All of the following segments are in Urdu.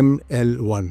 ML1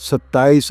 $27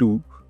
2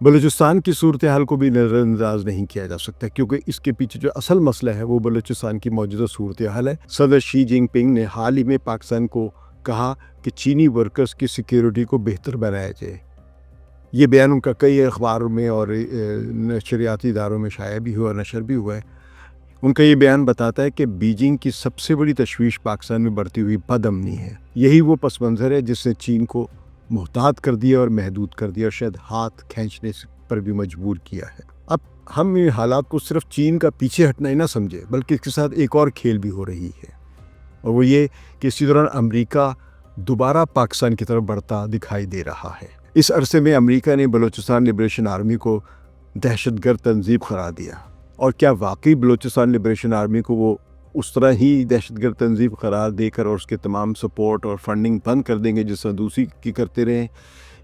بلوچستان کی صورتحال کو بھی نظر انداز نہیں کیا جا سکتا، کیونکہ اس کے پیچھے جو اصل مسئلہ ہے وہ بلوچستان کی موجودہ صورتحال ہے۔ صدر شی جن پنگ نے حال ہی میں پاکستان کو کہا کہ چینی ورکرز کی سیکیورٹی کو بہتر بنایا جائے۔ یہ بیان ان کا کئی اخباروں میں اور نشریاتی اداروں میں شائع بھی ہوا اور نشر بھی ہوا ہے۔ ان کا یہ بیان بتاتا ہے کہ بیجنگ کی سب سے بڑی تشویش پاکستان میں بڑھتی ہوئی بد امنی ہے۔ یہی وہ پس منظر ہے جس نے چین کو محتاط کر دیا اور محدود کر دیا اور شاید ہاتھ کھینچنے پر بھی مجبور کیا ہے۔ اب ہم ان حالات کو صرف چین کا پیچھے ہٹنا ہی نہ سمجھے، بلکہ اس کے ساتھ ایک اور کھیل بھی ہو رہی ہے، اور وہ یہ کہ اسی دوران امریکہ دوبارہ پاکستان کی طرف بڑھتا دکھائی دے رہا ہے۔ اس عرصے میں امریکہ نے بلوچستان لبریشن آرمی کو دہشت گرد تنظیم قرار دیا، اور کیا واقعی بلوچستان لبریشن آرمی کو وہ اس طرح ہی دہشت گرد تنظیم قرار دے کر اور اس کے تمام سپورٹ اور فنڈنگ بند کر دیں گے جس طرح دوسری کی کرتے رہے،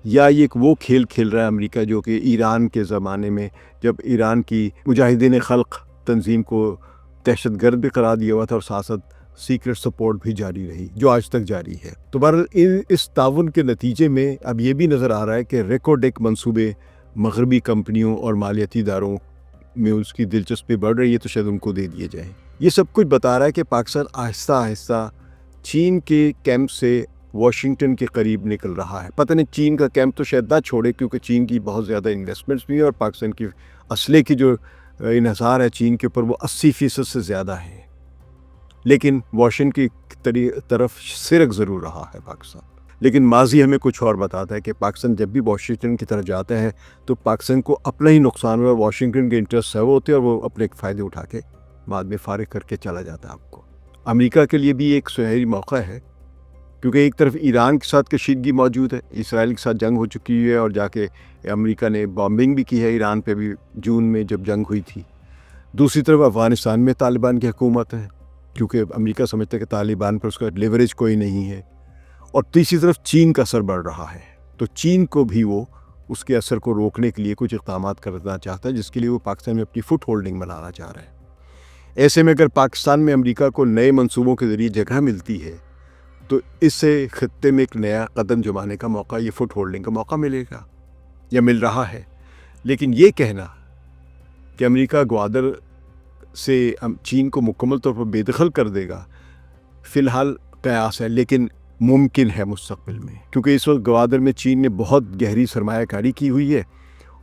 یا یہ ایک وہ کھیل کھیل رہا ہے امریکہ جو کہ ایران کے زمانے میں جب ایران کی مجاہدین خلق تنظیم کو دہشت گرد بھی قرار دیا ہوا تھا اور ساتھ ساتھ سیکرٹ سپورٹ بھی جاری رہی جو آج تک جاری ہے۔ تو بہرحال اس تعاون کے نتیجے میں اب یہ بھی نظر آ رہا ہے کہ ریکوڈیک منصوبے مغربی کمپنیوں اور مالیاتی اداروں میں اس کی دلچسپی بڑھ رہی ہے، تو شاید ان کو دے دیے جائیں۔ یہ سب کچھ بتا رہا ہے کہ پاکستان آہستہ آہستہ چین کے کیمپ سے واشنگٹن کے قریب نکل رہا ہے۔ پتہ نہیں چین کا کیمپ تو شاید نہ چھوڑے، کیونکہ چین کی بہت زیادہ انویسٹمنٹس بھی ہیں اور پاکستان کی اسلحے کی جو انحصار ہے چین کے اوپر وہ 80% سے زیادہ ہے، لیکن واشنگٹن کی طرف سرک ضرور رہا ہے پاکستان۔ لیکن ماضی ہمیں کچھ اور بتاتا ہے کہ پاکستان جب بھی واشنگٹن کی طرف جاتا ہے تو پاکستان کو اپنا ہی نقصان ہوا، واشنگٹن کے انٹرسٹ ہے وہ ہوتے ہیں اور وہ اپنے فائدے اٹھا کے بعد میں فارغ کر کے چلا جاتا ہے آپ کو۔ امریکہ کے لیے بھی ایک سنہری موقع ہے، کیونکہ ایک طرف ایران کے ساتھ کشیدگی موجود ہے، اسرائیل کے ساتھ جنگ ہو چکی ہے اور جا کے امریکہ نے بامبنگ بھی کی ہے ایران پہ بھی جون میں جب جنگ ہوئی تھی۔ دوسری طرف افغانستان میں طالبان کی حکومت ہے، کیونکہ امریکہ سمجھتا ہے کہ طالبان پر اس کا لیوریج کوئی نہیں ہے، اور تیسری طرف چین کا اثر بڑھ رہا ہے، تو چین کو بھی وہ اس کے اثر کو روکنے کے لیے کچھ اقدامات کرنا چاہتا ہے، جس کے لیے وہ پاکستان میں اپنی فٹ ہولڈنگ بنانا چاہ رہا ہے۔ ایسے میں اگر پاکستان میں امریکہ کو نئے منصوبوں کے ذریعے جگہ ملتی ہے تو اس سے خطے میں ایک نیا قدم جمانے کا موقع، یہ فٹ ہولڈنگ کا موقع ملے گا یا مل رہا ہے۔ لیکن یہ کہنا کہ امریکہ گوادر سے چین کو مکمل طور پر بے دخل کر دے گا فی الحال قیاس ہے، لیکن ممکن ہے مستقبل میں، کیونکہ اس وقت گوادر میں چین نے بہت گہری سرمایہ کاری کی ہوئی ہے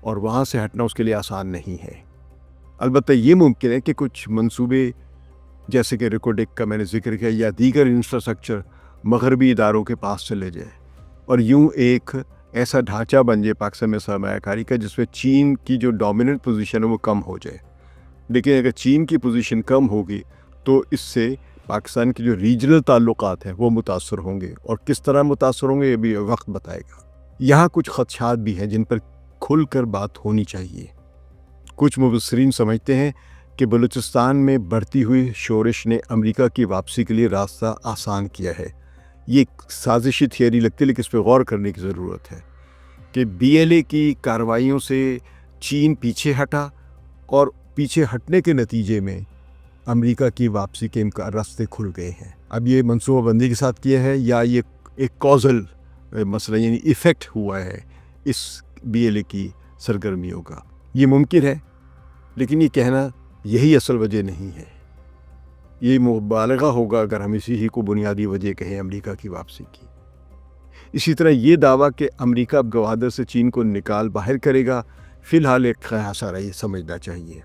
اور وہاں سے ہٹنا اس کے لیے آسان نہیں ہے۔ البتہ یہ ممکن ہے کہ کچھ منصوبے جیسے کہ ریکوڈیک کا میں نے ذکر کیا یا دیگر انفراسٹرکچر مغربی اداروں کے پاس چلے جائے اور یوں ایک ایسا ڈھانچہ بن جائے پاکستان میں سرمایہ کاری کا جس میں چین کی جو ڈومیننٹ پوزیشن ہے وہ کم ہو جائے۔ لیکن اگر چین کی پوزیشن کم ہوگی تو اس سے پاکستان کے جو ریجنل تعلقات ہیں وہ متاثر ہوں گے، اور کس طرح متاثر ہوں گے یہ بھی وقت بتائے گا۔ یہاں کچھ خدشات بھی ہیں جن پر کھل کر بات ہونی چاہیے۔ کچھ مبصرین سمجھتے ہیں کہ بلوچستان میں بڑھتی ہوئی شورش نے امریکہ کی واپسی کے لیے راستہ آسان کیا ہے۔ یہ ایک سازشی تھیوری لگتی ہے، لیکن اس پہ غور کرنے کی ضرورت ہے کہ BLA کی کارروائیوں سے چین پیچھے ہٹا اور پیچھے ہٹنے کے نتیجے میں امریکہ کی واپسی کے راستے کھل گئے ہیں۔ اب یہ منصوبہ بندی کے ساتھ کیا ہے یا یہ ایک کازل مسئلہ یعنی ایفیکٹ ہوا ہے اس BLA کی سرگرمیوں کا، یہ ممکن ہے، لیکن یہ کہنا یہی اصل وجہ نہیں ہے۔ یہ مبالغہ ہوگا اگر ہم اسی ہی کو بنیادی وجہ کہیں امریکہ کی واپسی کی۔ اسی طرح یہ دعویٰ کہ امریکہ اب گوادر سے چین کو نکال باہر کرے گا فی الحال ایک خیاسہ رہی سمجھنا چاہیے،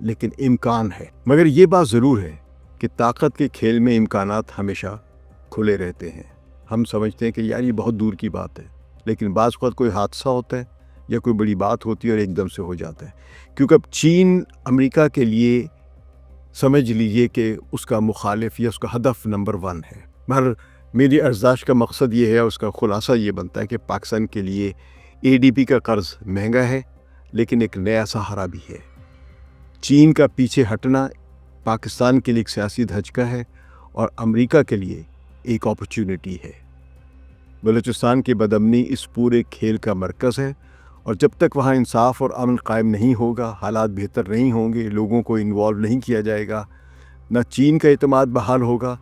لیکن امکان ہے۔ مگر یہ بات ضرور ہے کہ طاقت کے کھیل میں امکانات ہمیشہ کھلے رہتے ہیں۔ ہم سمجھتے ہیں کہ یار یہ بہت دور کی بات ہے، لیکن بعض وقت کوئی حادثہ ہوتا ہے یا کوئی بڑی بات ہوتی ہے اور ایک دم سے ہو جاتا ہے، کیونکہ اب چین امریکہ کے لیے سمجھ لیجئے کہ اس کا مخالف یا اس کا ہدف نمبر 1 ہے۔ مگر میری ارزاش کا مقصد یہ ہے، اس کا خلاصہ یہ بنتا ہے کہ پاکستان کے لیے ADB کا قرض مہنگا ہے، لیکن ایک نیا سہارا بھی ہے۔ چین کا پیچھے ہٹنا پاکستان کے لیے ایک سیاسی دھچکا ہے اور امریکہ کے لیے ایک اپرچونٹی ہے۔ بلوچستان کی بدامنی اس پورے کھیل کا مرکز ہے، اور جب تک وہاں انصاف اور امن قائم نہیں ہوگا، حالات بہتر نہیں ہوں گے، لوگوں کو انوالو نہیں کیا جائے گا، نہ چین کا اعتماد بحال ہوگا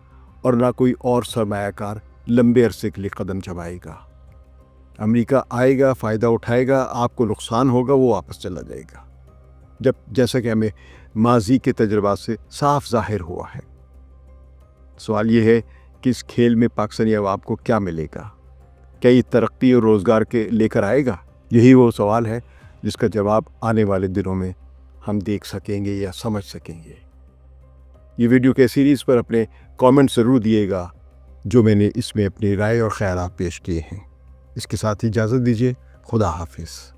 اور نہ کوئی اور سرمایہ کار لمبے عرصے کے لیے قدم جمائے گا۔ امریکہ آئے گا، فائدہ اٹھائے گا، آپ کو نقصان ہوگا، وہ واپس چلا جائے گا، جیسا کہ ہمیں ماضی کے تجربات سے صاف ظاہر ہوا ہے۔ سوال یہ ہے کہ اس کھیل میں پاکستانی عوام کو کیا ملے گا؟ کیا یہ ترقی اور روزگار کے لے کر آئے گا؟ یہی وہ سوال ہے جس کا جواب آنے والے دنوں میں ہم دیکھ سکیں گے یا سمجھ سکیں گے۔ یہ ویڈیو کے سیریز پر اپنے کامنٹ ضرور دیے گا جو میں نے اس میں اپنی رائے اور خیالات پیش کیے ہیں۔ اس کے ساتھ اجازت دیجیے، خدا حافظ۔